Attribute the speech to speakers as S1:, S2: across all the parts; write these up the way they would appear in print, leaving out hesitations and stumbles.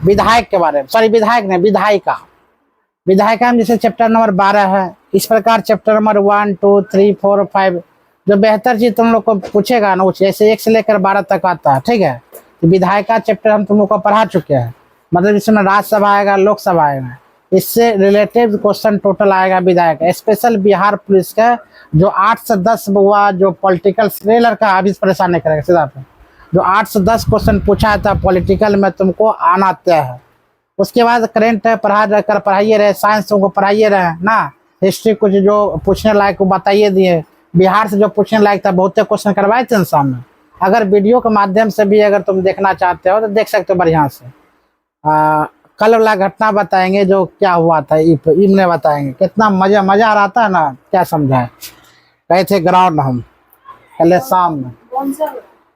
S1: विधायक के बारे में, सॉरी विधायक नहीं, विधायिका। विधायिका में जैसे चैप्टर नंबर 12 है, इस प्रकार चैप्टर नंबर 1, 2, 3, 4, 5 जो बेहतर चीज तुम लोग को पूछेगा ना, जैसे 1 से लेकर 12 तक आता है, ठीक है। तो विधायिका चैप्टर हम तुम लोग को पढ़ा चुके हैं, मतलब इसमें राज्यसभा आएगा, लोकसभा आएगा, इससे रिलेटेड क्वेश्चन टोटल आएगा विधायक। स्पेशल बिहार पुलिस का जो 8 से 10 हुआ, जो पॉलिटिकल ट्रेलर का अभी परेशान नहीं करेगा सीधा पे, जो 8 से 10 क्वेश्चन पूछा था पॉलिटिकल में तुमको आना तय है। उसके बाद करेंट पढ़ाइए रहे, साइंस तुमको पढ़ाइए रहे ना, हिस्ट्री कुछ जो पूछने लायक को बताइए दिए, बिहार से जो पूछने लायक था बहुत क्वेश्चन करवाए थे सामने। अगर वीडियो के माध्यम से भी अगर तुम देखना चाहते हो तो देख सकते हो बढ़िया से। कल वाला घटना बताएंगे जो क्या हुआ था, ईम ने बताएंगे, कितना मजा आ रहा था ना, क्या समझाए। गए थे ग्राउंड हम कल शाम में,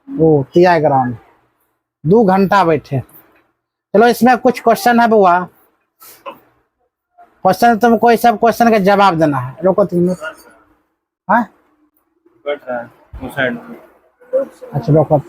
S1: वो टीआई ग्राउंड 2 घंटा बैठे। चलो इसमें कुछ क्वेश्चन है बुआ, क्वेश्चन तुमको सब क्वेश्चन का जवाब देना है। रोको 3 मिनट। हाँ अच्छा रोको,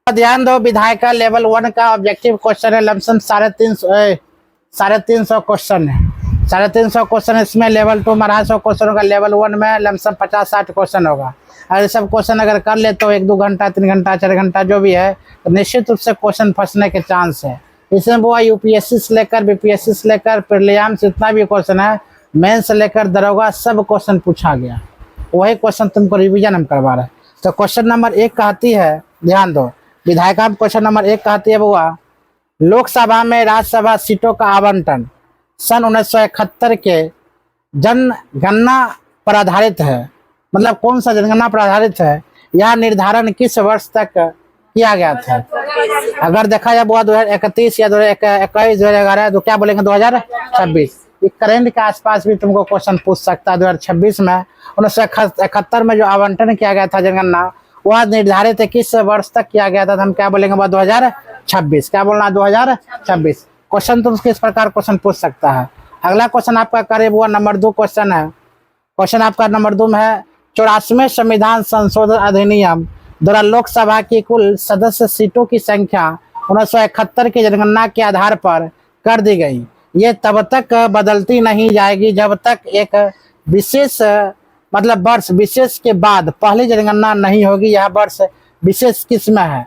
S1: ध्यान दो। विधायिका लेवल 1 का ऑब्जेक्टिव क्वेश्चन है, लमसम 350 क्वेश्चन है, 350 क्वेश्चन। इसमें लेवल 2 में 250 क्वेश्चन होगा, लेवल 1 में लमसम 50-60 क्वेश्चन होगा। और ये सब क्वेश्चन अगर कर ले तो 1-2 घंटा, 3 घंटा, 4 घंटा जो भी है, तो निश्चित रूप से क्वेश्चन फंसने के चांस है। इसमें वो यूपीएससी से लेकर बीपीएससी से लेकर प्रीलिम्स जितना भी क्वेश्चन है, मेन से लेकर दरोगा, सब क्वेश्चन पूछा गया। वही क्वेश्चन तुमको रिविजन हम करवा रहे हैं। तो क्वेश्चन नंबर 1 कहती है, ध्यान दो, विधायिका क्वेश्चन नंबर 1 कहती है बुआ, लोकसभा में राज्यसभा सीटों का आवंटन सन 1971 के जनगणना पर आधारित है। मतलब कौन सा जनगणना पर आधारित है, यह निर्धारण किस वर्ष तक किया गया था? अगर देखा जाए बुआ 2031 या 2021, 2011, तो क्या बोलेंगे 2026। करेंट के आसपास भी तुमको क्वेश्चन पूछ सकता है। 2026 में 1971 में जो आवंटन किया गया था जनगणना, वह निर्धारित किस वर्ष तक किया गया था, तो हम क्या बोलेंगे 2026। क्या बोलना 2026। क्वेश्चन तुम किस प्रकार क्वेश्चन पूछ सकता है। अगला क्वेश्चन आपका करीब हुआ नंबर 2 क्वेश्चन है। क्वेश्चन आपका नंबर 2 में है, 84वें संविधान संशोधन अधिनियम द्वारा लोकसभा की कुल सदस्य सीटों की संख्या 1971 की जनगणना के आधार पर कर दी गई। ये तब तक बदलती नहीं जाएगी जब तक एक विशेष मतलब वर्ष विशेष के बाद पहली जनगणना नहीं होगी। यह वर्ष विशेष किस में है?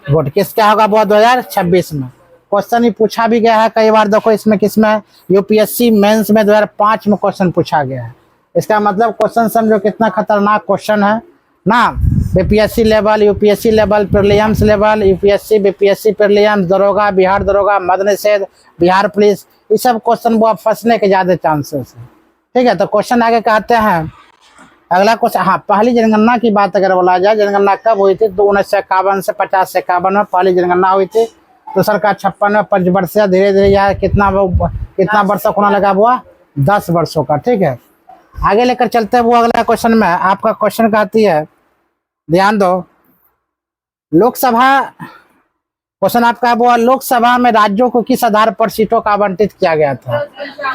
S1: वोट किसका होगा? वो 2026 में। क्वेश्चन ही पूछा भी गया है कई बार। देखो इसमें किसमें, यूपीएससी मेंस में 2005 में क्वेश्चन पूछा गया है। इसका मतलब क्वेश्चन समझो कितना खतरनाक क्वेश्चन है ना। BPSC level, UPSC level, prelims level, UPSC BPSC prelims, दरोगा, बिहार दरोगा, मद्य निषेध, बिहार पुलिस, ये सब क्वेश्चन वो फंसने के ज्यादा चांसेस है। ठीक है, तो क्वेश्चन आगे कहते हैं। अगला क्वेश्चन, हाँ, पहली जनगणना की बात अगर बोला जाए, जनगणना कब हुई थी? तो 1951 से 50 से 51 में पहली जनगणना हुई थी। दूसर का 56 में पंचवर्षीय, धीरे धीरे यार कितना वर्षों होने लगा हुआ? 10 वर्षों का। ठीक है, आगे लेकर चलते हैं वो अगला क्वेश्चन में। आपका क्वेश्चन कहती है, ध्यान दो, लोकसभा क्वेश्चन आपका वो, लोकसभा में राज्यों को किस आधार पर सीटों का आवंटित किया गया था?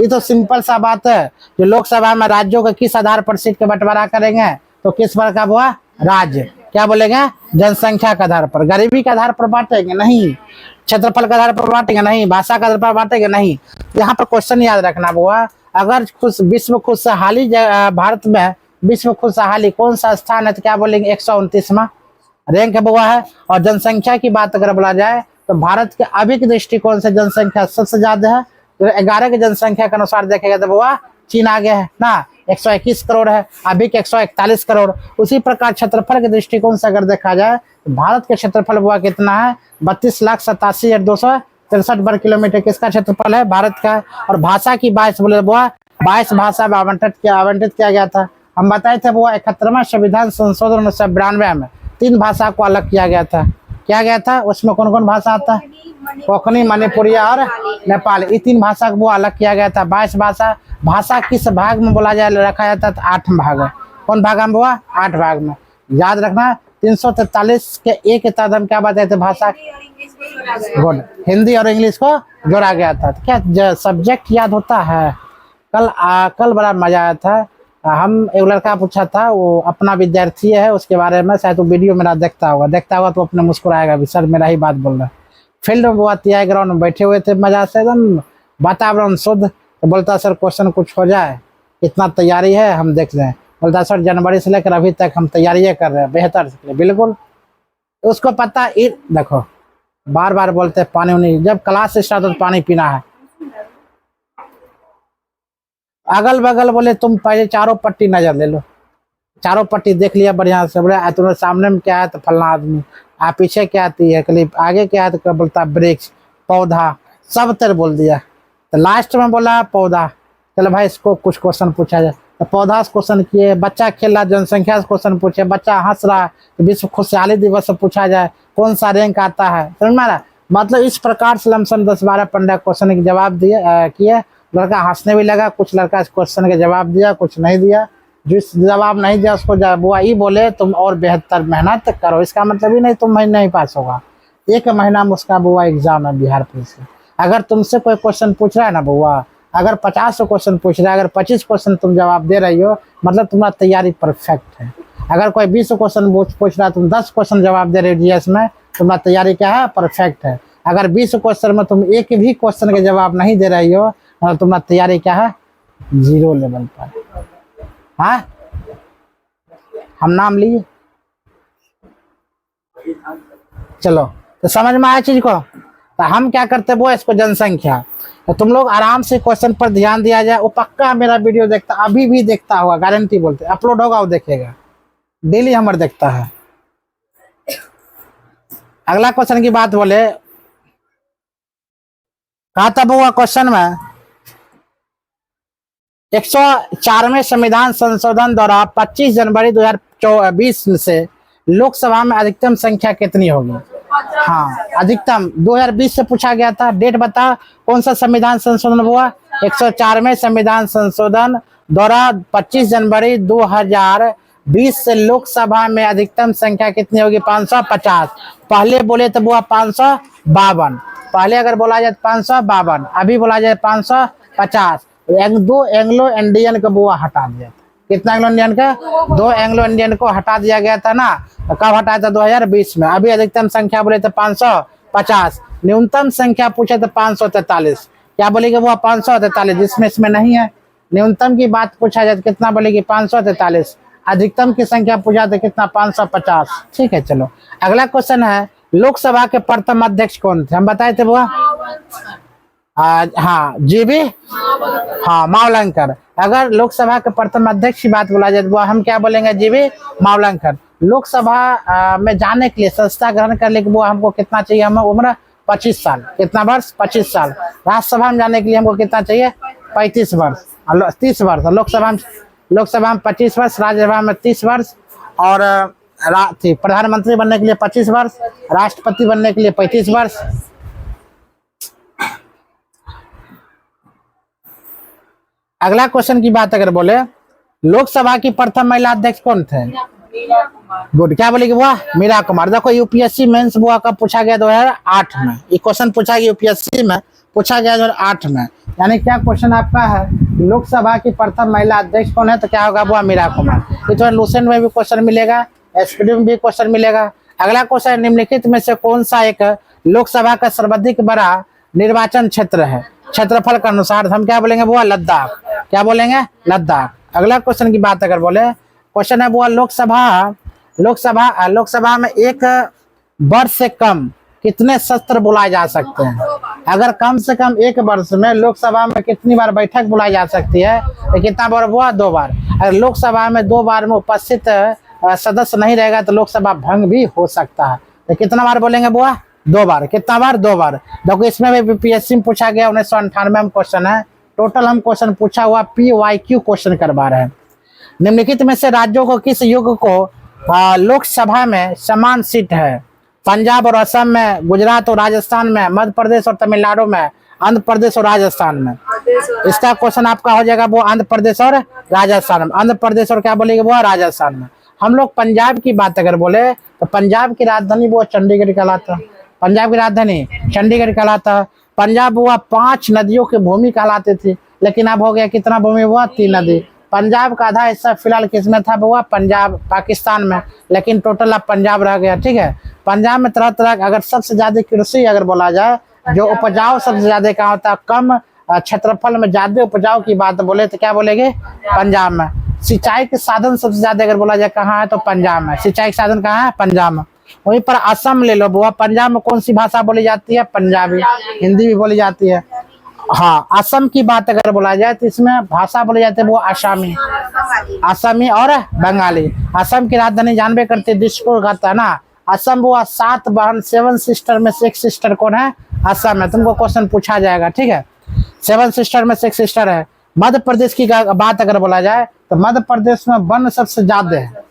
S1: ये तो सिंपल सा बात है, जो लोकसभा में राज्यों को किस आधार पर सीट का बंटवारा करेंगे, तो किस पर का हुआ? राज्य। क्या बोलेंगे? जनसंख्या के आधार पर। गरीबी के आधार पर बांटेंगे? नहीं। क्षेत्रफल के आधार पर बांटेंगे? नहीं। भाषा के आधार पर बांटेंगे? नहीं। यहाँ पर क्वेश्चन याद रखना हुआ, अगर विश्व खुशहाली भारत में विश्व खुशहाली कौन सा स्थान है, तो क्या बोलेंगे? 129वां रैंक हुआ है। और जनसंख्या की बात अगर बोला जाए तो भारत के अभी के दृष्टिकोण से जनसंख्या सबसे ज्यादा है। तो 11 की जनसंख्या के अनुसार देखेगा तो वो चीन आगे है ना, 121 करोड़ है, अभी के 141 करोड़। उसी प्रकार क्षेत्रफल के दृष्टिकोण से अगर देखा जाए तो भारत के क्षेत्रफल हुआ कितना है? 32,87,263 वर्ग किलोमीटर किसका क्षेत्रफल है? भारत का। और भाषा की 22 बोले वो 22 भाषा में आवंटित किया गया था। हम बताए थे वो 71वां संविधान संशोधन 1992 में 3 भाषा को अलग किया गया था। क्या गया था? उसमें कौन कौन भाषा आता है? कोंकणी, मणिपुरिया और नेपाल, ये 3 भाषा को वो अलग किया गया था। 22 भाषा किस भाग में बोला जाए रखा जाता था? 8 भाग। कौन भाग में हुआ? 8 भाग में। याद रखना 343 के एक के तहत हम क्या बताए थे? भाषा, हिंदी और इंग्लिश को जोड़ा गया था। क्या सब्जेक्ट याद होता है? कल बड़ा मजा आया था। हम एक लड़का पूछा था, वो अपना विद्यार्थी है, उसके बारे में शायद वो वीडियो मेरा देखता होगा तो अपने मुस्कुराएगा भी, सर मेरा ही बात बोल रहा है। फील्ड में वो टीआई ग्राउंड में बैठे हुए थे, मजा से एकदम वातावरण शुद्ध। तो बोलता सर क्वेश्चन कुछ हो जाए, इतना तैयारी है हम देख लें। बोलता सर जनवरी से लेकर अभी तक हम तैयारियां कर रहे हैं बेहतर से। बिल्कुल उसको पता, देखो बार बार बोलते हैं पानी उनी, जब क्लास स्टार्ट हो तो पानी पीना है। अगल बगल बोले तुम पहले चारों पट्टी नजर ले लो, चारों पट्टी देख लिया बढ़िया से। बोले तुम्हारे सामने में क्या है तो फलना आदमी, आप पीछे क्या आती है क्लिप, आगे क्या है तो क्या बोलता वृक्ष पौधा, सब तेरे बोल दिया। तो लास्ट में बोला पौधा। चलो भाई इसको कुछ क्वेश्चन पूछा जाए। तो पौधा से क्वेश्चन किए, बच्चा खेल रहा जनसंख्या से क्वेश्चन पूछे, बच्चा हंस रहा तो विश्व खुशहाली दिवस से पूछा जाए कौन सा रैंक आता है, समझ में आ रहा। मतलब इस प्रकार से लमसम 10-12-15 क्वेश्चन के जवाब दिए किए। लड़का हंसने भी लगा, कुछ लड़का इस क्वेश्चन के जवाब दिया, कुछ नहीं दिया। जिस जवाब नहीं दिया उसको बुआ ही बोले तुम और बेहतर मेहनत करो, इसका मतलब ही नहीं तुम नहीं पास होगा। 1 महीना में उसका बुआ एग्जाम है बिहार पुलिस का। अगर तुमसे कोई क्वेश्चन पूछ रहा है ना बुआ, अगर 50 क्वेश्चन पूछ रहा है, अगर 25 क्वेश्चन तुम जवाब दे रही हो, मतलब तुम्हारा तैयारी परफेक्ट है। अगर कोई 20 क्वेश्चन पूछ रहा है, तुम 10 क्वेश्चन जवाब दे रहे हो जीएस में, तुम्हारा तैयारी क्या है, परफेक्ट है। अगर 20 क्वेश्चन में तुम एक भी क्वेश्चन के जवाब नहीं दे रही हो, मतलब तुम्हारा तैयारी क्या है, 0 लेवल पर। हाँ हम नाम लिए, चलो तो समझ में आया चीज को। तो हम क्या करते वो इसको जनसंख्या, तो तुम लोग आराम से क्वेश्चन पर ध्यान दिया जाए। वो पक्का मेरा वीडियो देखता, अभी भी देखता होगा, गारंटी बोलते, अपलोड होगा वो देखेगा, डेली हमारे देखता है। अगला क्वेश्चन की बात बोले, कहा था वो क्वेश्चन में 104वें संविधान संशोधन द्वारा 25 जनवरी 2020 से लोकसभा में अधिकतम संख्या कितनी होगी। हाँ अधिकतम 2020 से पूछा गया था। डेट बता कौन सा संविधान संशोधन हुआ, 104वें संविधान संशोधन द्वारा 25 जनवरी 2020 से लोकसभा में अधिकतम संख्या कितनी होगी, 550। पहले बोले तो वो 552, पहले अगर बोला जाए 552, अभी बोला जाए 550। दो एंग्लो इंडियन का बुआ हटा दिया था। कितना एंग्लो इंडियन का, 2 एंग्लो इंडियन को हटा दिया गया था ना। कब हटाया था, 2020 में। अभी अधिकतम संख्या बोले तो 550, न्यूनतम संख्या पूछे तो 543। क्या बोलेगी वो, 543, जिसमें इसमें नहीं है। न्यूनतम की बात पूछा जाए तो कितना बोलेगी, 543। अधिकतम की संख्या पूछा तो कितना, 550। ठीक है चलो अगला क्वेश्चन है, लोकसभा के प्रथम अध्यक्ष कौन थे, हम बताए थे बुआ। हाँ जीबी, हाँ मावलंकर। अगर लोकसभा के प्रथम अध्यक्ष की बात बोला जाए तो हम क्या बोलेंगे, जीबी मावलंकर। लोकसभा में जाने के लिए, संस्था ग्रहण करने के लिए हमको कितना चाहिए, हम उम्र 25 साल, कितना वर्ष, 25 साल। राज्यसभा में जाने के लिए हमको कितना चाहिए, 35 वर्ष, 30 वर्ष। लोकसभा में 25 वर्ष, राज्यसभा में 30 वर्ष, और प्रधानमंत्री बनने के लिए 25 वर्ष, राष्ट्रपति बनने के लिए 35 वर्ष। अगला क्वेश्चन की बात अगर बोले, लोकसभा की प्रथम महिला अध्यक्ष कौन थे, गुड। क्या बोलेगी बुआ, मीरा कुमार। देखो यूपीएससी मेंस बुआ का पूछा गया 2008 में, ये क्वेश्चन पूछा गया यूपीएससी में, पूछा गया 2008 में। यानी क्या क्वेश्चन आपका है, लोकसभा की प्रथम महिला अध्यक्ष कौन है, तो क्या होगा बुआ, मीरा कुमार। ये तो लूसेंट में भी क्वेश्चन मिलेगा, एसपीडी में भी क्वेश्चन मिलेगा। अगला क्वेश्चन, निम्नलिखित में से कौन सा एक लोकसभा का सर्वाधिक बड़ा निर्वाचन क्षेत्र है, क्षेत्रफल के अनुसार। हम क्या बोलेंगे बुआ, लद्दाख। क्या बोलेंगे, लद्दाख। अगला क्वेश्चन की बात अगर बोले, क्वेश्चन है बुआ, लोकसभा में एक वर्ष से कम कितने सत्र बुलाए जा सकते हैं। अगर कम से कम एक वर्ष में लोकसभा में कितनी बार बैठक बुलाई जा सकती है, तो कितना बार बुआ, 2 बार। अगर लोकसभा में 2 बार में उपस्थित सदस्य नहीं रहेगा तो लोकसभा भंग भी हो सकता है। तो कितना बार बोलेंगे बुआ, 2 बार। कितना बार, 2 बार। देखो इसमें भी पीएससी में पूछा गया, 1998 में क्वेश्चन है। टोटल हम क्वेश्चन पूछा हुआ PYQ क्वेश्चन करवा रहे हैं। निम्नलिखित में से राज्यों को किस युग को लोकसभा में समान सीट है, पंजाब और असम में, गुजरात और राजस्थान में, मध्य प्रदेश और तमिलनाडु में, आंध्र प्रदेश और राजस्थान में। इसका क्वेश्चन आपका हो जाएगा वो आंध्र प्रदेश और राजस्थान में। आंध्र प्रदेश और क्या बोलेगी वो, राजस्थान में। हम लोग पंजाब की बात अगर बोले तो पंजाब की राजधानी वो चंडीगढ़ कहलाता, पंजाब की राजधानी चंडीगढ़ कहलाता। पंजाब हुआ 5 नदियों की भूमि कहलाती थी, लेकिन अब हो गया कितना भूमि हुआ, 3 नदी। पंजाब का आधा हिस्सा फिलहाल किसमें था बुआ? पंजाब पाकिस्तान में, लेकिन टोटल अब पंजाब रह गया। ठीक है, पंजाब में तरह तरह अगर सबसे ज्यादा कृषि अगर बोला जाए, जो उपजाऊ सबसे ज्यादा कहाँ होता है? कम क्षेत्रफल में ज्यादा उपजाऊ की बात बोले तो क्या बोलेंगे? पंजाब में। सिंचाई के साधन सबसे ज्यादा अगर बोला जाए कहाँ है? तो पंजाब में। सिंचाई के साधन कहाँ है? पंजाब में। वहीं पर असम ले लो बुआ, पंजाब में कौन सी भाषा बोली जाती है? पंजाबी। हिंदी भी बोली जाती है। हाँ, असम की बात अगर बोला जाए तो इसमें भाषा बोली जाती है वो आसामी, असमी और बंगाली। असम की राजधानी जानबे करते दिसपुर कहता है ना। असम वो 7 बहन 7 सिस्टर में से एक सिस्टर कौन है? असम है। तुमको क्वेश्चन पूछा जाएगा। ठीक है, 7 सिस्टर में से एक सिस्टर है। मध्य प्रदेश की बात अगर बोला जाए तो मध्य प्रदेश में वन सबसे ज्यादा है,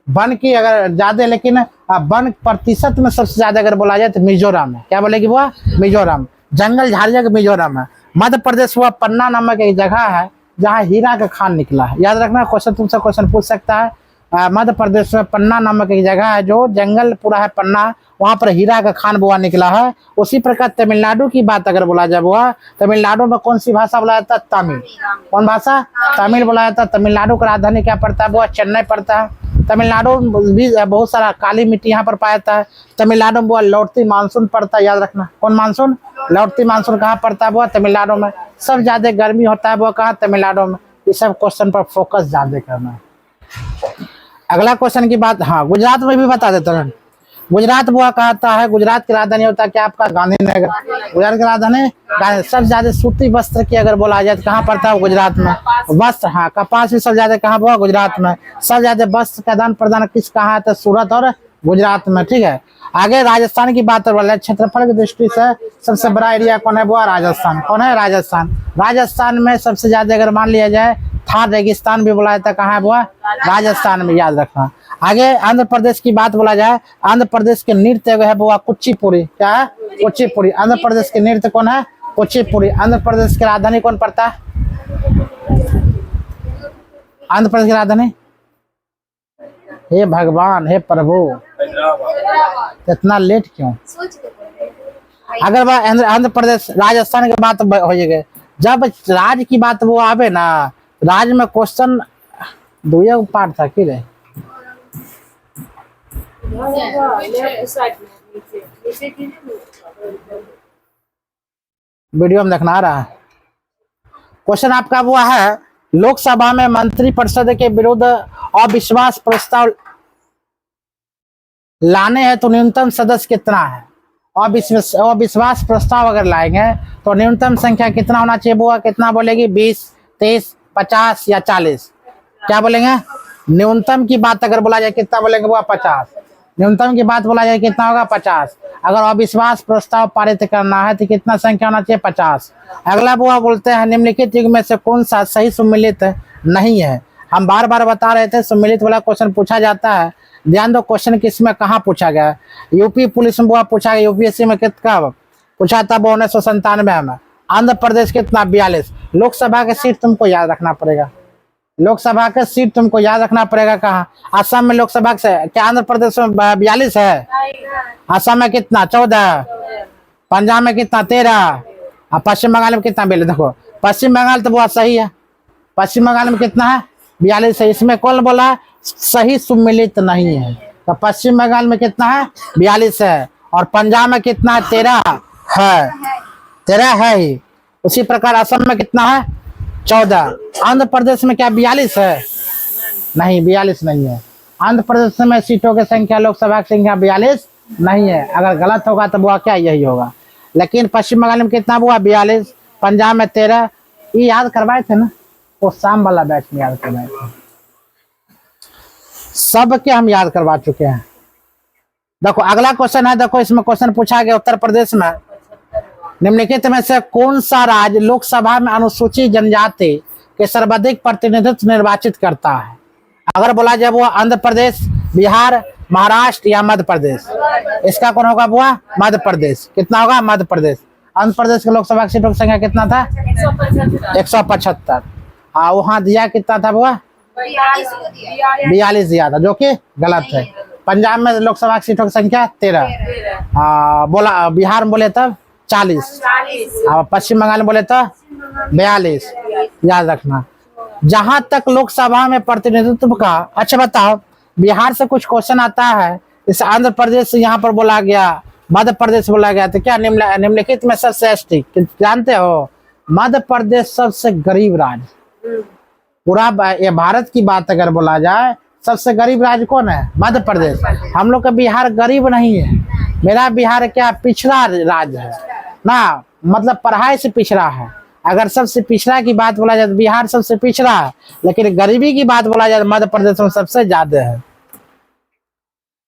S1: वन की अगर ज्यादा, लेकिन वन प्रतिशत में सबसे ज्यादा अगर बोला जाए तो मिजोरम है। क्या बोलेगी वो? मिजोरम। जंगल झाड़िया का मिजोरम है। मध्य प्रदेश हुआ पन्ना नामक एक जगह है जहाँ हीरा का खान निकला है। याद रखना, क्वेश्चन तुमसे क्वेश्चन पूछ सकता है। मध्य प्रदेश में पन्ना नामक एक जगह है, जो जंगल पूरा है पन्ना, वहां पर हीरा का खान बुआ निकला है। उसी प्रकार तमिलनाडु की बात अगर बोला जाए बुआ, तमिलनाडु में कौन सी भाषा बोला जाता है? तमिल। कौन भाषा? तमिल बोला जाता है। तमिलनाडु का राजधानी क्या पड़ता है बुआ? चेन्नई पड़ता है। तमिलनाडु भी बहुत सारा काली मिट्टी यहाँ पर पाया जाता है। तमिलनाडु में बुआ लौटती मानसून पड़ता है। याद रखना, कौन मानसून? लौटती मानसून कहाँ पड़ता है बुआ? तमिलनाडु में। सब ज्यादा गर्मी होता है बुआ कहाँ? तमिलनाडु में। ये सब क्वेश्चन पर फोकस ज्यादा करना है। अगला क्वेश्चन की बात, हाँ गुजरात में भी बता देता हूँ। गुजरात बुआ कहता है, गुजरात की राजधानी होता है क्या आपका? गांधीनगर। गुजरात की राजधानी सबसे ज्यादा सूती वस्त्र की अगर बोला जाए तो कहाँ पड़ता है? गुजरात में। वस्त्र, हाँ कपास भी सबसे ज्यादा कहाँ बुआ? गुजरात में। सबसे ज्यादा वस्त्र का आदान प्रदान किस कहाँ है? तो सूरत और गुजरात में। ठीक है, आगे राजस्थान की बात बोला, क्षेत्रफल की दृष्टि से सबसे बड़ा एरिया कौन है बुआ? राजस्थान। कौन है? राजस्थान। राजस्थान में सबसे ज्यादा अगर मान लिया जाए थार रेगिस्तान भी बोला जाता है, कहाँ है बुआ? राजस्थान में। याद रखना। आगे आंध्र प्रदेश की बात बोला जाए, आंध्र प्रदेश के नृत्य है बुआ कुचिपुड़ी। क्या है? कुचिपुड़ी। आंध्र प्रदेश के नृत्य कौन है? कुचिपुड़ी। आंध्र प्रदेश की राजधानी कौन पड़ता है? आंध्र प्रदेश की राजधानी, हे भगवान, हे प्रभु, इतना लेट क्यों? अगर आंध्र प्रदेश राजस्थान की बात हो जाएगी, जब राज्य की बात वो आवे ना, राज्य में क्वेश्चन दुया पार्ट था कि रे वीडियो में देखना आ रहा है। क्वेश्चन आपका वो है, लोकसभा में मंत्रिपरिषद के विरुद्ध अविश्वास प्रस्ताव लाने हैं तो न्यूनतम सदस्य कितना है? अविश्वास प्रस्ताव अगर लाएंगे तो न्यूनतम संख्या कितना होना चाहिए बुआ? कितना बोलेगी? 20, 23, 50 या 40? क्या बोलेंगे? न्यूनतम की बात अगर बोला जाए कितना बोलेंगे बुआ? 50। न्यूनतम की बात बोला जाए कितना होगा? 50। अगर अविश्वास प्रस्ताव पारित करना है तो कितना संख्या होना चाहिए? 50। अगला बुआ बोलते हैं, निम्नलिखित युग में से कौन सा सही सम्मिलित नहीं है? हम बार बार बता रहे थे सम्मिलित वाला क्वेश्चन पूछा जाता है। ध्यान दो, क्वेश्चन किसमें कहाँ पूछा गया? यूपी पुलिस में बुआ पूछा गया। यूपीएससी में कितना पूछा था? 1997 में। आंध्र प्रदेश कितना? 42। लोकसभा के सीट तुमको याद रखना पड़ेगा। लोकसभा का सीट तुमको याद रखना पड़ेगा कहाँ? असम में लोकसभा से क्या आंध्र प्रदेश में 42 है? असम में कितना? 14। पंजाब में कितना? 13। और पश्चिम बंगाल में कितना? देखो पश्चिम बंगाल तो बहुत सही है। पश्चिम बंगाल में कितना है? 42 है। इसमें कौन बोला सही सम्मिलित नहीं है? तो पश्चिम बंगाल में कितना है? 42 है। और पंजाब में कितना है? 13 है। 13 है ही। उसी प्रकार असम में कितना है? 14। आंध्र प्रदेश में क्या 42 है? नहीं, 42 नहीं है। आंध्र प्रदेश में सीटों की संख्या, लोकसभा की संख्या 42 नहीं है। अगर गलत होगा तो वो क्या यही होगा। लेकिन पश्चिम बंगाल में कितना हुआ? 42। पंजाब में 13। ये याद करवाए थे ना, वो शाम वाला बैच में याद करवाए थे। सब के हम याद करवा चुके हैं। देखो अगला क्वेश्चन है, देखो इसमें क्वेश्चन पूछा गया, उत्तर प्रदेश में निम्नलिखित में से कौन सा राज्य लोकसभा में अनुसूचित जनजाति के सर्वाधिक प्रतिनिधित्व निर्वाचित करता है? अगर बोला जाए वो आंध्र प्रदेश, बिहार, महाराष्ट्र या मध्य प्रदेश, इसका कौन होगा बुआ? मध्य प्रदेश। कितना होगा? मध्य प्रदेश। आंध्र प्रदेश के लोकसभा की सीटों की संख्या कितना था? 175। हाँ, वहां दिया कितना था बुआ? 42 दिया था, जो कि गलत है। पंजाब में लोकसभा की सीटों की संख्या 13। बोला बिहार में बोले तब 40। और पश्चिम बंगाल में बोले तो 42। याद रखना। जहां तक लोकसभा में प्रतिनिधित्व का, अच्छा बताओ, बिहार से कुछ क्वेश्चन आता है, इस आंध्र प्रदेश से यहाँ पर बोला गया, मध्य प्रदेश बोला गया, तो क्या निम्नलिखित में सबसे एसटी जानते हो? मध्य प्रदेश सबसे गरीब राज्य, पूरा ये भारत की बात अगर बोला जाए सबसे गरीब राज्य कौन है? मध्य प्रदेश। हम लोग का बिहार गरीब नहीं है, मेरा बिहार क्या पिछड़ा राज्य है ना, मतलब पढ़ाई से पिछड़ा है। अगर सबसे पिछड़ा की बात बोला जाए तो बिहार सबसे पिछड़ा है, लेकिन गरीबी की बात बोला जाए तो मध्य प्रदेश में सबसे ज्यादा है।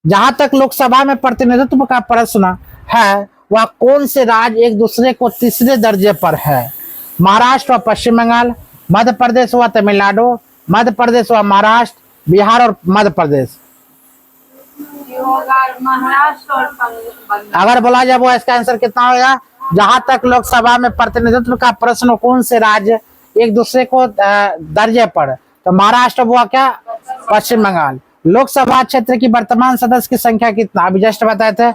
S1: जहां तक लोकसभा में प्रतिनिधित्व का प्रश्न है, वह कौन से राज्य एक दूसरे को तीसरे दर्जे पर है? महाराष्ट्र व पश्चिम बंगाल, मध्य प्रदेश व तमिलनाडु, मध्य प्रदेश व महाराष्ट्र, बिहार और मध्य प्रदेश।
S2: महाराष्ट्र और बंगाल।
S1: अगर बोला जाए वो इसका आंसर कितना होगा? जहां तक लोकसभा में प्रतिनिधित्व का प्रश्न कौन से राज्य एक दूसरे को दर्जे पर, तो महाराष्ट्र हुआ क्या? पश्चिम बंगाल। लोकसभा क्षेत्र की वर्तमान सदस्य की संख्या कितना? अभी जस्ट बताए थे,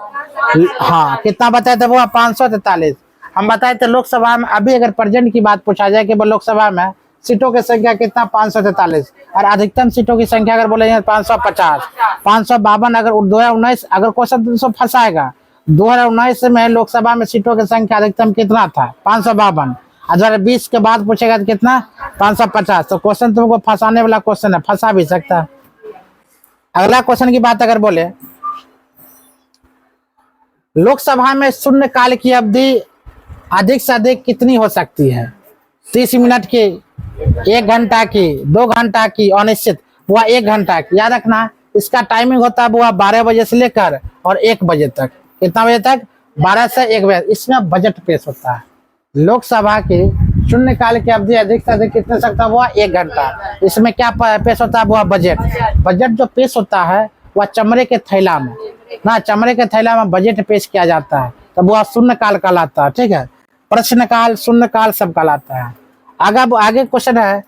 S1: हाँ कितना बताए थे? वो 543। हम बताए थे लोकसभा में, अभी अगर प्रेजेंट की बात पूछा जाए कि लोकसभा में सीटों की संख्या कितना? 543। और अधिकतम सीटों की संख्या अगर बोले 550, 552। अगर 2019 अगर क्वेश्चन फंसाएगा, 2019 में लोकसभा में सीटों की संख्या अधिकतम कितना था? 552। 2020 के बाद पूछेगा तो कितना? 550। तो क्वेश्चन तुमको फंसाने वाला क्वेश्चन है, फंसा भी सकता है। अगला क्वेश्चन की बात अगर बोले, लोकसभा में शून्य काल की अवधि अधिक से अधिक कितनी हो सकती है? 30 मिनट की, 1 घंटा की, 2 घंटा की, अनिश्चित, वह 1 घंटा की। याद रखना इसका टाइमिंग होता है वह 12 बजे से लेकर और 1 बजे तक। कितना बजे तक? 12 से 1 बजे। इसमें बजट पेश होता है। लोकसभा की शून्य काल की अवधि अधिक से अधिक कितने सकता है? वह 1 घंटा। इसमें क्या पेश होता है? वह बजट। बजट जो पेश होता है वह चमड़े के थैला में ना, चमड़े के थैला में बजट पेश किया जाता है, तब वह शून्य काल कहलाता है। ठीक है, प्रश्न काल, शून्य काल सब कहलाता है। आगे क्वेश्चन है,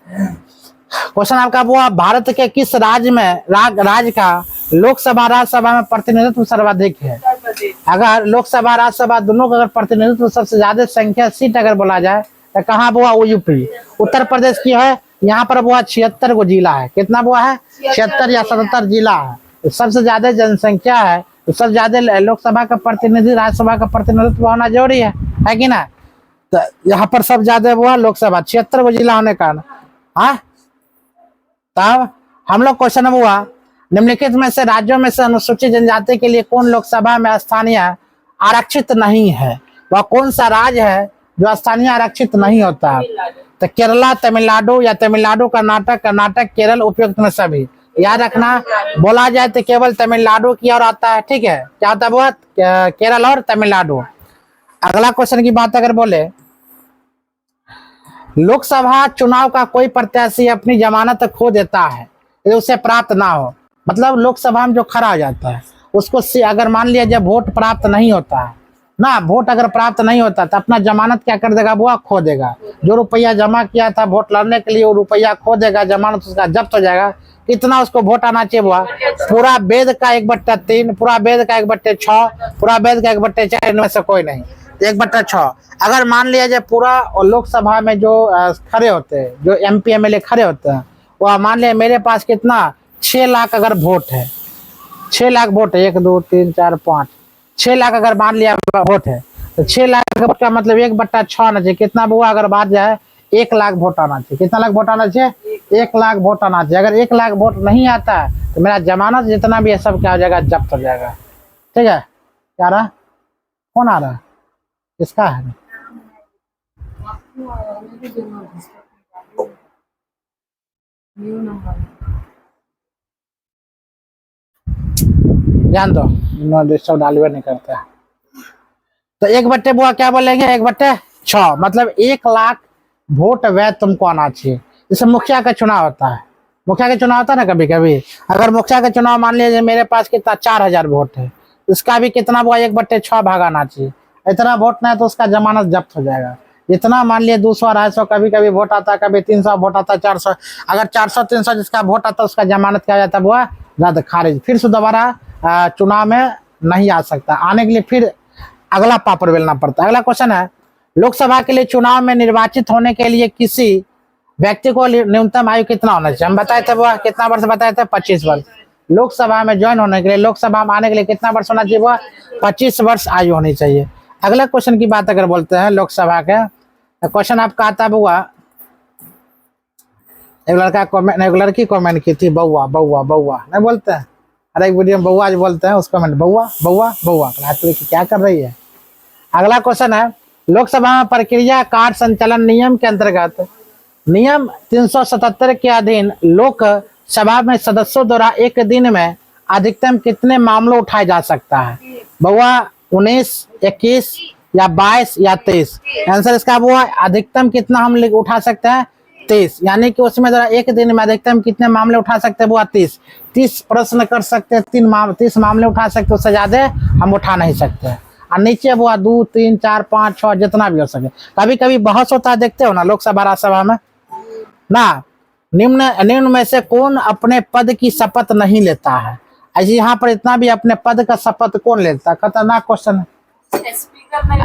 S1: क्वेश्चन आपका वो भारत के किस राज्य में राज्य का लोकसभा राज्यसभा में प्रतिनिधित्व सर्वाधिक है? अगर लोकसभा राज्यसभा दोनों का अगर प्रतिनिधित्व सबसे ज्यादा संख्या सीट अगर बोला जाए तो कहाँ वो? वो यूपी, उत्तर प्रदेश की है। यहाँ पर वो 76 को जिला है। कितना वो है? 76 या 77 जिला है। तो सबसे ज्यादा जनसंख्या है, तो सबसे ज्यादा लोकसभा का प्रतिनिधि राज्यसभा का प्रतिनिधित्व होना जरूरी है कि ना? तो यहाँ पर सब ज्यादा वो लोकसभा 76 को जिला होने का। हाँ, तब हम लोग क्वेश्चन हुआ, निम्नलिखित में से राज्यों में से अनुसूचित जनजाति के लिए कौन लोकसभा में स्थानीय आरक्षित नहीं है? वह कौन सा राज्य है जो स्थानीय आरक्षित नहीं होता है? तो केरला, तमिलनाडु या तमिलनाडु, कर्नाटक, कर्नाटक, केरल, उपयुक्त में सभी। याद रखना बोला जाए तो केवल तमिलनाडु की ओर आता है। ठीक है, क्या होता है वो? केरल और तमिलनाडु। अगला क्वेश्चन की बात अगर बोले, लोकसभा चुनाव का कोई प्रत्याशी अपनी जमानत खो देता है यदि उसे प्राप्त ना हो, मतलब लोकसभा में जो खड़ा हो जाता है उसको अगर मान लिया जब वोट प्राप्त नहीं होता है ना, वोट अगर प्राप्त नहीं होता तो अपना जमानत क्या कर देगा? वो खो देगा। जो रुपया जमा किया था वोट लड़ने के लिए वो रुपया खो देगा, जमानत उसका जब्त हो जाएगा। कितना उसको वोट आना चाहिए? वो पूरा वेद का 1/3, पूरा वेद का 1/6, पूरा वेद का 1/4, इनमें से कोई नहीं, 1/6। अगर मान लिया जाए पूरा लोकसभा में जो खड़े होते हैं, जो MP MLA खड़े होते हैं, वह मान लिया मेरे पास कितना 6 लाख अगर वोट है, 6 लाख वोट है, 1 2 3 4 5 6 लाख अगर मान लिया वोट है, तो 6 लाख वोट का मतलब 1/6 आना चाहिए। कितना वो अगर बात जाए 1 लाख वोट आना चाहिए। कितना लाख वोट आना चाहिए? 1 लाख वोट आना चाहिए। अगर 1 लाख वोट नहीं आता है तो मेरा जमानत जितना भी है सब क्या हो जाएगा? जब्त हो जाएगा। ठीक है, क्या रहा? कौन आ रहा है? किसका है? जान दो, नो डिस्टर्ब डालवे नहीं करता है। तो 1/, बुआ क्या बोलेंगे? 1/6 मतलब 1 लाख वोट वैध तुमको आना चाहिए। जैसे मुखिया का चुनाव होता है, मुखिया का चुनाव होता है ना कभी कभी, अगर मुखिया का चुनाव मान लीजिए मेरे पास कितना 4000 वोट है, इसका भी कितना बुआ 1/6 भाग आना चाहिए। इतना वोट नहीं तो उसका जमानत जब्त हो जाएगा। इतना मान लिए 200 250 कभी कभी वोट आता है, कभी 300 वोट आता है, 400, अगर 400 300 जिसका वोट आता है उसका जमानत क्या जाता है? वो रद्द, खारिज, फिर से दोबारा चुनाव में नहीं आ सकता। आने के लिए फिर अगला पापड़ बेलना पड़ता है। अगला क्वेश्चन है, लोकसभा के लिए चुनाव में निर्वाचित होने के लिए किसी व्यक्ति को न्यूनतम आयु कितना होना चाहिए? हम बताए थे वो कितना वर्ष बताए थे? 25 वर्ष। लोकसभा में ज्वाइन होने के लिए, लोकसभा में आने के लिए कितना वर्ष होना चाहिए? वो 25 वर्ष आयु होनी चाहिए। अगला क्वेश्चन की बात अगर बोलते हैं लोकसभा के, क्वेश्चन आपका आता है बुआ, एक लड़का कमेंट, एक लड़की कमेंट की थी बउआ बउआ बउआ, नहीं बोलते हैं? हर एक वीडियो में बउआ जो बोलते हैं उस कमेंट बउआ बउआ बउआ, क्या कर रही है? अगला क्वेश्चन है, लोकसभा में प्रक्रिया कार्य संचालन नियम के अंतर्गत नियम 377 के अधीन लोकसभा में सदस्यों द्वारा एक दिन में अधिकतम कितने मामले उठाए जा सकता है? बउआ 19, 21 या 22 या 23? आंसर इसका बुआ अधिकतम कितना हम उठा सकते हैं? 23। यानी कि उसमें जरा एक दिन में अधिकतम कितने मामले उठा सकते हैं? बुआ 30। 30 प्रश्न कर सकते हैं, 30 मामले उठा सकते, उससे ज्यादा हम उठा नहीं सकते। और नीचे बुआ 2, 3, 4, 5, 6 जितना भी हो सके। कभी कभी बहस होता है, देखते हो ना लोकसभा राज्यसभा में ना, निम्न में से कौन अपने पद की शपथ नहीं लेता है? ऐसे यहाँ पर इतना भी अपने पद का शपथ कौन लेता है? खतरनाक क्वेश्चन है।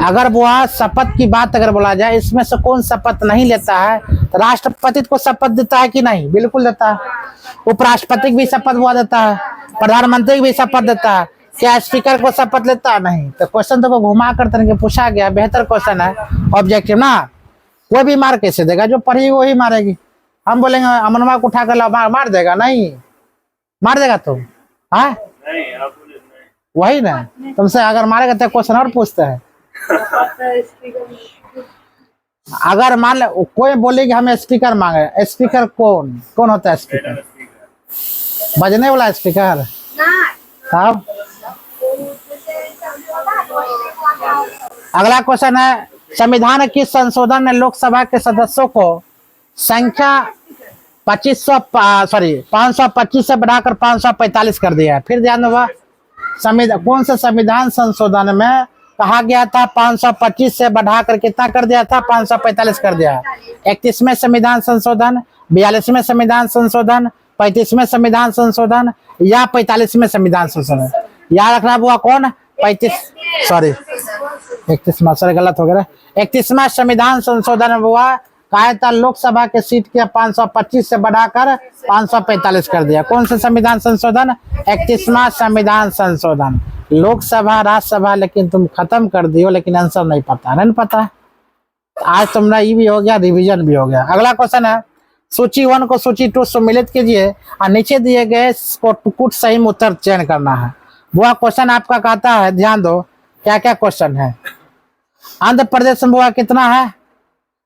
S1: अगर बुआ शपथ की बात अगर बोला जाए, इसमें से कौन शपथ नहीं लेता है? तो राष्ट्रपति को शपथ देता है कि नहीं? बिल्कुल देता है। उपराष्ट्रपति भी शपथ बुआ देता है, प्रधानमंत्री भी शपथ देता है। क्या स्पीकर को शपथ लेता है? नहीं। तो क्वेश्चन तो घुमा कर तरीके पूछा गया, बेहतर क्वेश्चन है, ऑब्जेक्टिव ना। कोई भी मार कैसे देगा? जो पढ़ेगी वही मारेगी। हम बोलेंगे अमनवा को उठा कर मार देगा? नहीं मार देगा तुम, हाँ वही ना। तुमसे अगर मारेगा तो क्वेश्चन और पूछते हैं। अगर मान ले कोई बोले कि हमें स्पीकर मांगे, स्पीकर कौन कौन होता है? स्पीकर बजने वाला स्पीकर साहब। अगला क्वेश्चन है, संविधान की संशोधन ने लोकसभा के सदस्यों को संख्या 525 से बढ़ाकर 545 कर दिया। फिर ध्यान होगा, कौन से संविधान संशोधन में कहा गया था 525 से बढ़ाकर कितना कर दिया था? 545 कर दिया। 31वें संविधान संशोधन, 42वें संविधान संशोधन, 35वें संविधान संशोधन या 45वें संविधान संशोधन? याद रखना बुआ कौन? 31वां गलत हो गया। 31वां संविधान संशोधन बुआ कहा था लोकसभा के सीट के 525 से बढ़ाकर 545 कर दिया। कौन सा संविधान संशोधन? 31वां संविधान संशोधन। लोकसभा राज्यसभा लेकिन तुम खत्म कर दियो, लेकिन आंसर नहीं पता। नहीं पता, आज तुम्हारा ये भी हो गया, रिवीजन भी हो गया। अगला क्वेश्चन है, सूची 1 को सूची 2 सम्मिलित कीजिए और नीचे दिए गए को कुछ सही उत्तर चयन करना है। बुआ क्वेश्चन आपका कहता है, ध्यान दो क्या क्या क्वेश्चन है। आंध्र प्रदेश में बुआ कितना है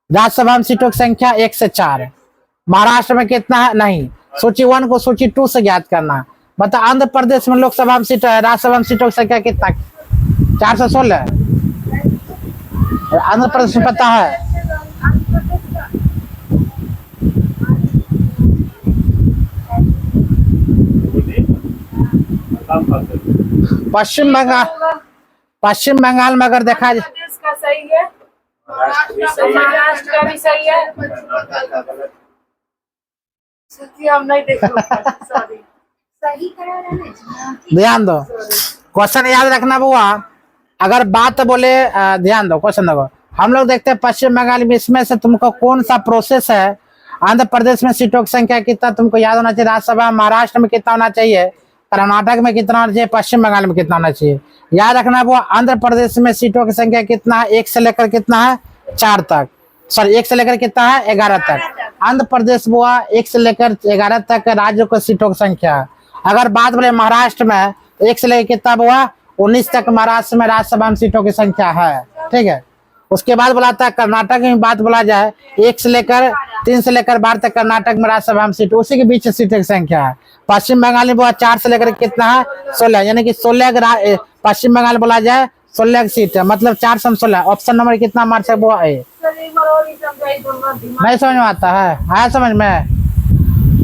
S1: राज्यसभा में सीटों की संख्या? 1 से 4। महाराष्ट्र में कितना है? नहीं। सूची 1 को सूची 2 से ज्ञात करना। बता आंध्र प्रदेश में लोकसभा में सीट है, राज्यसभा में सीटों की संख्या कितना? 416। आंध्र प्रदेश में पता है? पश्चिम बंगाल में अगर देखा जाए,
S2: सही है, महाराष्ट्र का भी सही है। हम नहीं देख सॉरी, सही
S1: ध्यान दो क्वेश्चन याद रखना बुआ। अगर बात बोले ध्यान दो क्वेश्चन देखो, हम लोग देखते हैं पश्चिम बंगाल में इसमें से तुमको कौन सा प्रोसेस है? आंध्र प्रदेश में सीटों की संख्या कितना तुमको याद होना चाहिए राज्यसभा। महाराष्ट्र में कितना होना चाहिए? कर्नाटक में कितना होना चाहिए? पश्चिम बंगाल में कितना होना चाहिए? याद रखना वो आंध्र प्रदेश में सीटों की संख्या कितना है? 1 से लेकर कितना है? 4 तक। सॉरी 1 से लेकर कितना है? 11 तक। आंध्र प्रदेश बुआ 1 से लेकर 11 तक राज्यों की सीटों की संख्या। अगर बात बोले महाराष्ट्र में 1 से लेकर कितना बुआ? 19 तक महाराष्ट्र में राज्यसभा में सीटों की संख्या है। ठीक है, उसके बाद बुलाता है कर्नाटक में बात बोला जाए 1 से लेकर 3 से लेकर 12 तक कर्नाटक में राज्यसभा में सीट, उसी के बीच सीटों की संख्या है। पश्चिम बंगाल में बुआ 4 से लेकर कितना है? 16, यानी कि 16 पश्चिम बंगाल बोला जाए 16 की सीट है, मतलब 4 से 16। ऑप्शन नंबर कितना मार सकते बुआ? नहीं समझ में आता है? आया समझ में?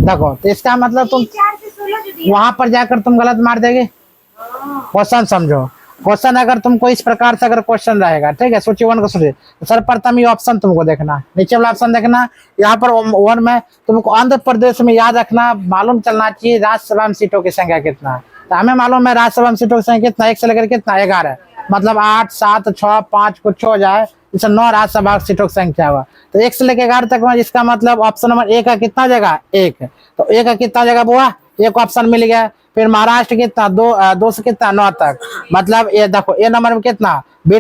S1: देखो तो इसका मतलब तुम वहां पर जाकर तुम गलत मार देगे। क्वेश्चन समझो, क्वेश्चन अगर तुमको इस प्रकार से अगर क्वेश्चन रहेगा, ठीक है, सूची 1 को सूची तो सर्वप्रथम ये ऑप्शन तुमको देखना, नीचे वाला ऑप्शन देखना। यहाँ पर 1 में तुमको आंध्र प्रदेश में याद रखना, मालूम चलना चाहिए राज्यसभा में सीटों की संख्या कितना है। तो हमें मालूम है राज्यसभा में सीटों की संख्या कितना? 1 से लेकर कितना? 11, मतलब 8, 7, 6, 5 कुछ हो जाए इससे 9 राज्यसभा सीटों की संख्या हुआ। तो 1 से लेकर 11 तक में, जिसका मतलब ऑप्शन नंबर ए का कितना जगह 1, तो ए का कितना जगह हुआ, एक ऑप्शन मिल गया। फिर महाराष्ट्र कितना 2 से कितना 9 तक, मतलब ये देखो ए नंबर में कितना, बी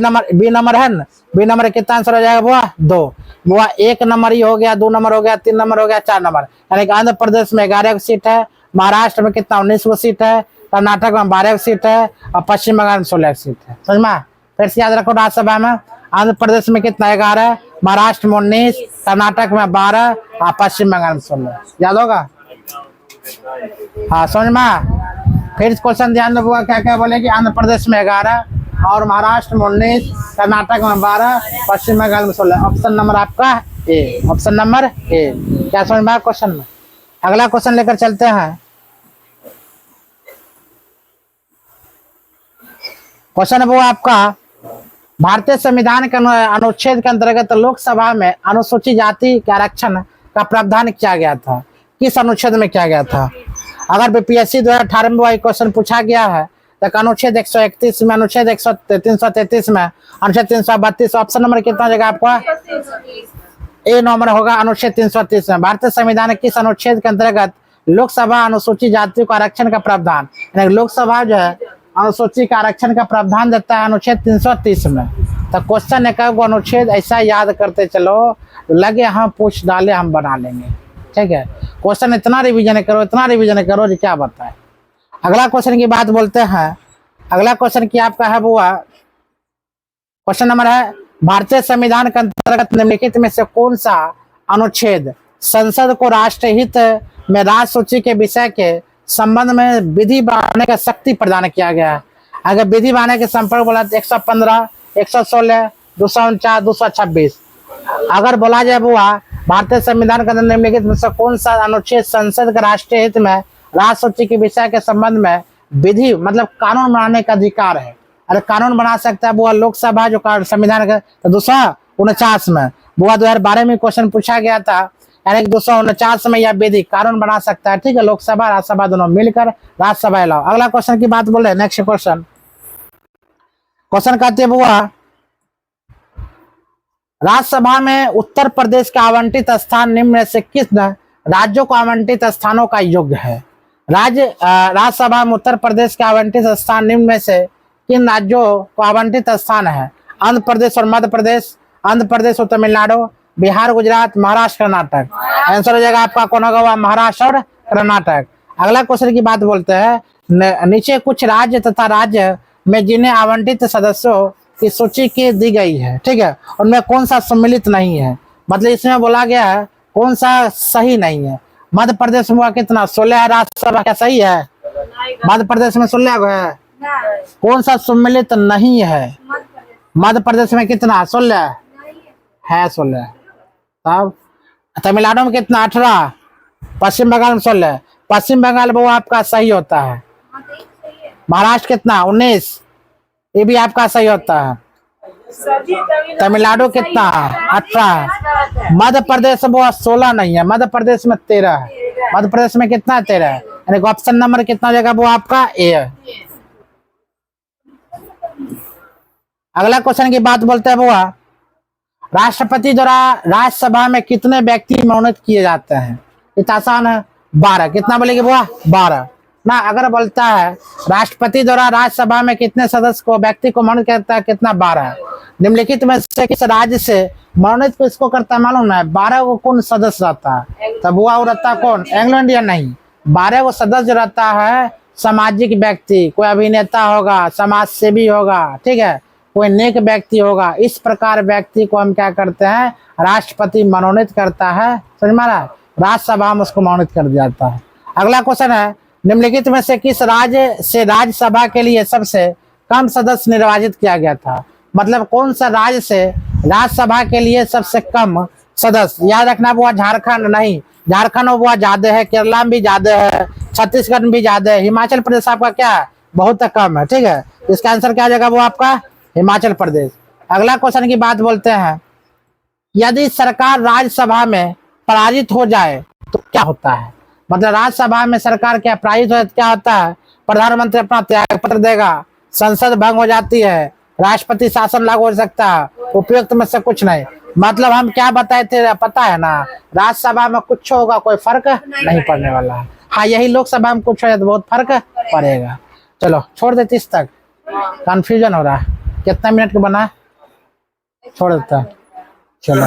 S1: नंबर है ना, बी नंबर कितना आंसर हो जाएगा बुआ 2, बुआ 1 नंबर ही हो गया, 2 नंबर हो गया, 3 नंबर हो गया, 4 नंबर। यानी कि आंध्र प्रदेश में 11 सीट है, महाराष्ट्र में कितना 19 सीट है, कर्नाटक में 12 सीट है, और पश्चिम बंगाल में 16 सीट है। समझ में? फिर से याद रखो, राज्यसभा में आंध्र प्रदेश में कितना 11, महाराष्ट्र में 19, कर्नाटक में 12 और पश्चिम बंगाल में 16। याद होगा? हाँ समझ में? फिर क्वेश्चन ध्यान दो, क्या क्या बोले कि आंध्र प्रदेश में 11 और महाराष्ट्र में 19, कर्नाटक में 12, पश्चिम बंगाल में 16। ऑप्शन नंबर आपका ए, ऑप्शन नंबर ए। क्या समझ में आया क्वेश्चन में? अगला क्वेश्चन लेकर चलते हैं। क्वेश्चन है वो आपका, भारतीय संविधान के अनुच्छेद के अंतर्गत लोकसभा में अनुसूचित जाति के आरक्षण का प्रावधान किया गया था, किस अनुच्छेद में किया गया था? अगर बीपीएससी 2018 में वही क्वेश्चन पूछा गया है तो अनुच्छेद 131 में, अनुच्छेद 333 में, अनुच्छेद 332। ऑप्शन नंबर कितना जगह आपका ए नंबर होगा, अनुच्छेद 330 में। भारतीय संविधान के किस अनुच्छेद के अंतर्गत लोकसभा अनुसूचित जातियों को आरक्षण का प्रावधान, यानी लोकसभा जो है अनुसूचित का आरक्षण का प्रावधान देता है अनुच्छेद 330 में। तो क्वेश्चन है वो अनुच्छेद ऐसा याद करते चलो, लगे हम पूछ डाले हम बना लेंगे। ठीक है, क्वेश्चन इतना रिवीजन करो जी, क्या बताए। अगला क्वेश्चन की बात बोलते हैं। अगला क्वेश्चन की आपका है बुआ, क्वेश्चन नंबर है, भारतीय संविधान के अंतर्गत निम्नलिखित में से कौन सा अनुच्छेद संसद को राष्ट्रहित में राज्य सूची के विषय के संबंध में विधि बनाने का शक्ति प्रदान किया गया है? अगर विधि बनाने के संपर्क बोला 115, 116, 249, 226। अगर बोला जाए बुआ भारतीय संविधान के अंदर निम्नलिखित में से कौन सा अनुच्छेद संसद के राष्ट्रीय हित में राज्य सूची के विषय के संबंध में विधि मतलब कानून बनाने का अधिकार है? अरे कानून बना सकता है बुआ लोकसभा जो संविधान का, तो 249 में बुआ 2012 में क्वेश्चन पूछा गया था, यानी 249 में यह विधि कानून बना सकता है। ठीक है, लोकसभा राज्यसभा दोनों मिलकर राज्यसभा लाओ। अगला क्वेश्चन की बात बोले, नेक्स्ट क्वेश्चन कहते हैं बुआ, राज्यसभा में उत्तर प्रदेश का आवंटित स्थान निम्न में से किस राज्यों को आवंटित स्थानों का योग्य है? राज्यसभा में उत्तर प्रदेश के आवंटित स्थान निम्न में से किन राज्यों को आवंटित स्थान है? आंध्र प्रदेश और मध्य प्रदेश, आंध्र प्रदेश और तमिलनाडु, बिहार, गुजरात, महाराष्ट्र, कर्नाटक। आंसर हो जाएगा आपका कौन होगा, महाराष्ट्र और कर्नाटक। अगला क्वेश्चन की बात बोलते हैं, नीचे कुछ राज्य तथा राज्य में जिन्हें आवंटित सदस्यों की सूची की दी गई है, ठीक है, उनमें कौन सा सम्मिलित नहीं है? मतलब इसमें बोला गया है कौन सा सही नहीं है। मध्य प्रदेश में कितना 16 राज्यसभा, क्या सही है? मध्य प्रदेश में 16 है। कौन सा सम्मिलित नहीं है? मध्य प्रदेश में कितना 16 है, 16। तब तमिलनाडु में कितना 18, पश्चिम बंगाल में 16। पश्चिम बंगाल वो आपका सही होता है। महाराष्ट्र कितना 19, ये भी आपका सही होता है। तमिलनाडु कितना 18। मध्य प्रदेश वो 16 नहीं है, मध्य प्रदेश में 13 है। मध्य प्रदेश में कितना 13 है, यानी ऑप्शन नंबर कितना जगह वो आपका ए है। अगला क्वेश्चन की बात बोलते हैं बुआ, राष्ट्रपति द्वारा राज्यसभा में कितने व्यक्ति मनोनीत किए जाते हैं? इतना आसान है, 12। कितना बोलेगी बुआ? 12 ना। अगर बोलता है राष्ट्रपति द्वारा राज्यसभा में कितने सदस्य को व्यक्ति को मनोनीत करता है, कितना? 12। निम्नलिखित में से किस राज्य से मनोनीत किसको करता है मालूम है? 12 को कौन सदस्य रहता है? तब बुआ वो रहता है कौन? एंग्लो इंडियन नहीं। 12 को सदस्य रहता है सामाजिक व्यक्ति, कोई अभिनेता होगा, समाज सेवी होगा, ठीक है, कोई नेक व्यक्ति होगा। इस प्रकार व्यक्ति को हम क्या करते हैं, राष्ट्रपति मनोनीत करता है। समझ में आ रहा है? राज्यसभा में उसको मनोनीत कर दिया जाता है। अगला क्वेश्चन है, निम्नलिखित में से किस राज्य से राज्यसभा के लिए सबसे कम सदस्य निर्वाचित किया गया था? मतलब कौन सा राज्य से राज्यसभा के लिए सबसे कम सदस्य? याद रखना वो झारखंड नहीं, झारखंड वो ज्यादा है, केरला में भी ज्यादा है, छत्तीसगढ़ में भी ज्यादा है, हिमाचल प्रदेश आपका क्या है, बहुत कम है। ठीक है, इसका आंसर क्या जाएगा वो आपका हिमाचल प्रदेश। अगला क्वेश्चन की बात बोलते हैं, यदि सरकार राज्यसभा में पराजित हो जाए तो क्या होता है? मतलब राज्यसभा में सरकार क्या पराजित हो, क्या होता है? प्रधानमंत्री अपना त्याग पत्र देगा, संसद भंग हो जाती है, राष्ट्रपति शासन लागू हो सकता है, उपयुक्त में से कुछ नहीं। मतलब हम क्या बताए थे पता है ना, राज्यसभा में कुछ होगा कोई फर्क नहीं पड़ने वाला है। हाँ यही लोकसभा में कुछ हो तो बहुत फर्क पड़ेगा। चलो छोड़ दे 30 तक, कंफ्यूजन हो रहा है। कितना मिनट का बना, छोड़ देता। चलो